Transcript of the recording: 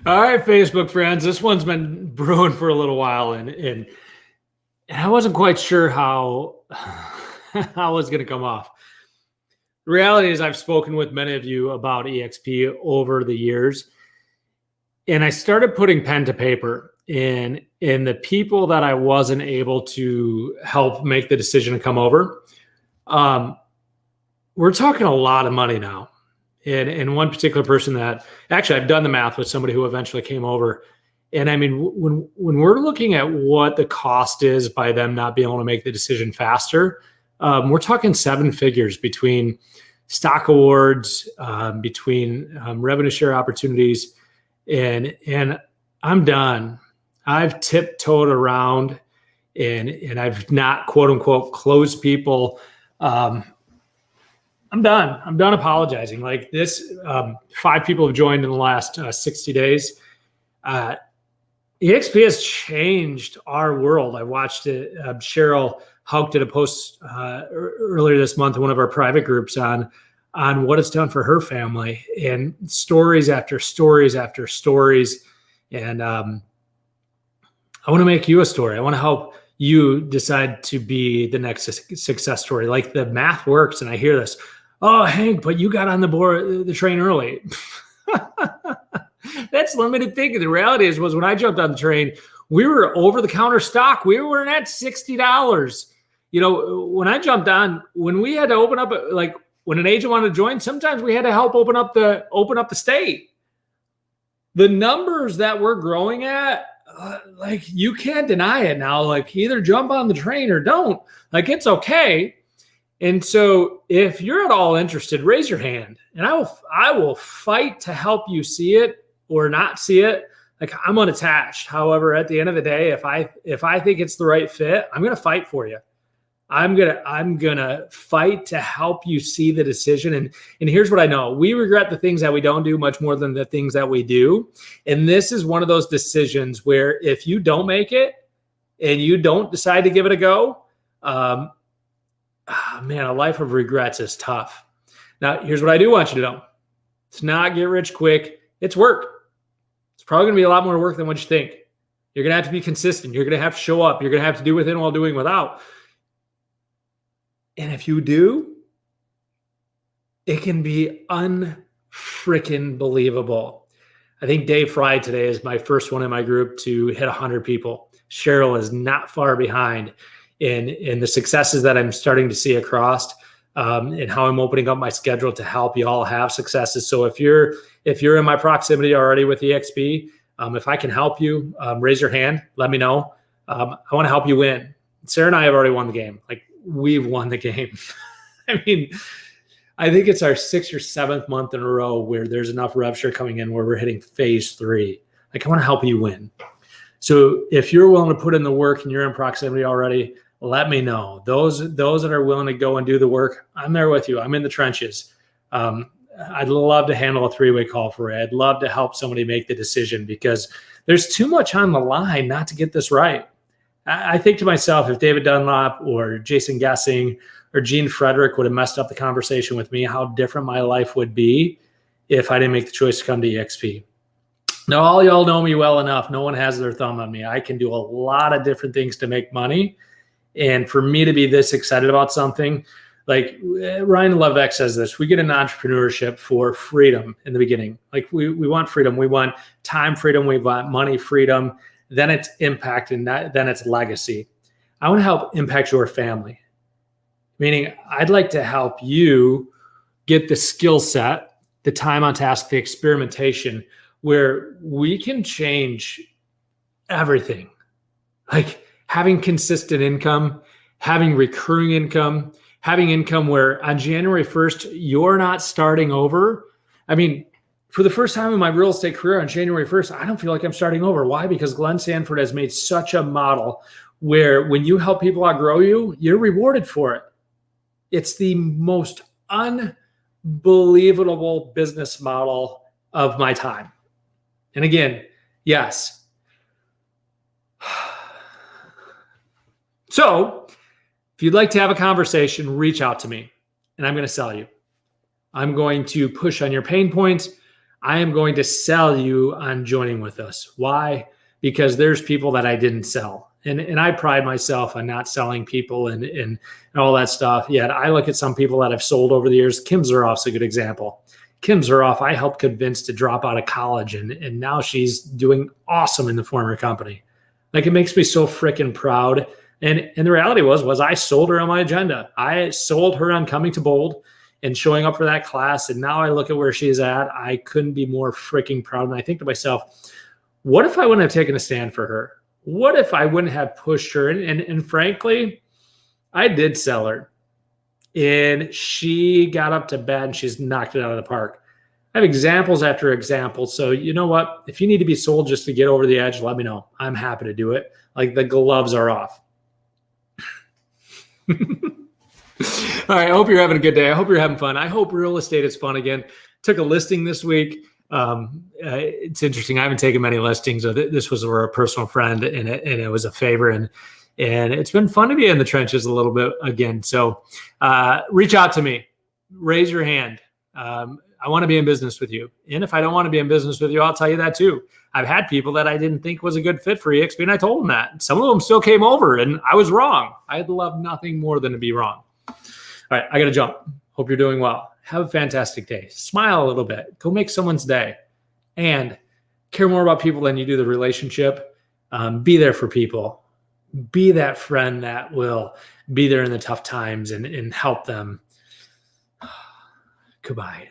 All right, Facebook friends, this one's been brewing for a little while, and I wasn't quite sure how how it was going to come off. The reality is, I've spoken with many of you about EXP over the years, and I started putting pen to paper. In the people that I wasn't able to help make the decision to come over, um, we're talking a lot of money now. And one particular person that actually I've done the math with somebody who eventually came over. And I mean, when we're looking at what the cost is by them not being able to make the decision faster, we're talking seven figures between stock awards, between revenue share opportunities, and I'm done. I've tiptoed around and I've not quote unquote closed people. I'm done. I'm done apologizing. Like this, 5 people have joined in the last 60 days. EXP has changed our world. I watched it. Cheryl Houck did a post earlier this month in one of our private groups on what it's done for her family, and stories after stories after stories. And I want to make you a story. I want to help you decide to be the next success story. Like the math works, and I hear this. Oh, Hank, but you got on the train early. That's limited thinking. The reality was when I jumped on the train, we were over the counter stock. We were at $60. You know, when I jumped on, when we had to open up, like when an agent wanted to join, sometimes we had to help open up the state. The numbers that we're growing at, like you can't deny it now. Like either jump on the train or don't. Like it's okay. And so if you're at all interested, raise your hand and I will fight to help you see it or not see it. Like I'm unattached. However, at the end of the day, if I think it's the right fit, I'm going to fight for you. I'm going to fight to help you see the decision. And here's what I know. We regret the things that we don't do much more than the things that we do. And this is one of those decisions where if you don't make it and you don't decide to give it a go, man, a life of regrets is tough. Now, here's what I do want you to know. It's not get rich quick. It's work. It's probably going to be a lot more work than what you think. You're going to have to be consistent. You're going to have to show up. You're going to have to do within while doing without. And if you do, it can be unfreaking believable. I think Dave Fry today is my first one in my group to hit 100 people. Cheryl is not far behind in the successes that I'm starting to see across, and how I'm opening up my schedule to help you all have successes. So if you're in my proximity already with EXP, if I can help you, raise your hand, let me know. I want to help you win. Sarah and I have already won the game. Like we've won the game. I mean, I think it's our 6th or 7th month in a row where there's enough rev share coming in where we're hitting phase 3. Like I want to help you win. So if you're willing to put in the work and you're in proximity already, let me know. Those that are willing to go and do the work, I'm there with you. I'm in the trenches. I'd love to handle a 3-way call for you. I'd love to help somebody make the decision because there's too much on the line not to get this right. I think to myself, if David Dunlop or Jason Gessing or Gene Frederick would have messed up the conversation with me, how different my life would be if I didn't make the choice to come to EXP. Now, all y'all know me well enough. No one has their thumb on me. I can do a lot of different things to make money. And for me to be this excited about something, like Ryan Levesque says this, we get an entrepreneurship for freedom in the beginning. Like we want freedom. We want time freedom. We want money freedom. Then it's impact, and then it's legacy. I want to help impact your family. Meaning I'd like to help you get the skill set, the time on task, the experimentation, where we can change everything. Like having consistent income, having recurring income, having income where on January 1st, you're not starting over. I mean, for the first time in my real estate career on January 1st, I don't feel like I'm starting over. Why? Because Glenn Sanford has made such a model where when you help people outgrow you, you're rewarded for it. It's the most unbelievable business model of my time. And again, yes. So if you'd like to have a conversation, reach out to me and I'm going to sell you. I'm going to push on your pain points. I am going to sell you on joining with us. Why? Because there's people that I didn't sell. And I pride myself on not selling people and all that stuff. Yet I look at some people that I've sold over the years. Kim Zuroff's a good example. Kim Zuroff, I helped convince to drop out of college, and now she's doing awesome in the former company. Like, it makes me so freaking proud. And the reality was I sold her on my agenda. I sold her on coming to Bold and showing up for that class. And now I look at where she's at. I couldn't be more freaking proud. And I think to myself, what if I wouldn't have taken a stand for her? What if I wouldn't have pushed her? And frankly, I did sell her. And she got up to bat and she's knocked it out of the park. I have examples after examples. So you know what? If you need to be sold just to get over the edge, let me know. I'm happy to do it. Like, the gloves are off. All right. I hope you're having a good day. I hope you're having fun. I hope real estate is fun again. Took a listing this week. It's interesting. I haven't taken many listings. So this was for a personal friend, and it was a favor. And it's been fun to be in the trenches a little bit again. So reach out to me. Raise your hand. I want to be in business with you. And if I don't want to be in business with you, I'll tell you that too. I've had people that I didn't think was a good fit for EXP, and I told them that. Some of them still came over, and I was wrong. I'd love nothing more than to be wrong. All right, I got to jump. Hope you're doing well. Have a fantastic day. Smile a little bit. Go make someone's day. And care more about people than you do the relationship. Be there for people. Be that friend that will be there in the tough times and help them. Goodbye.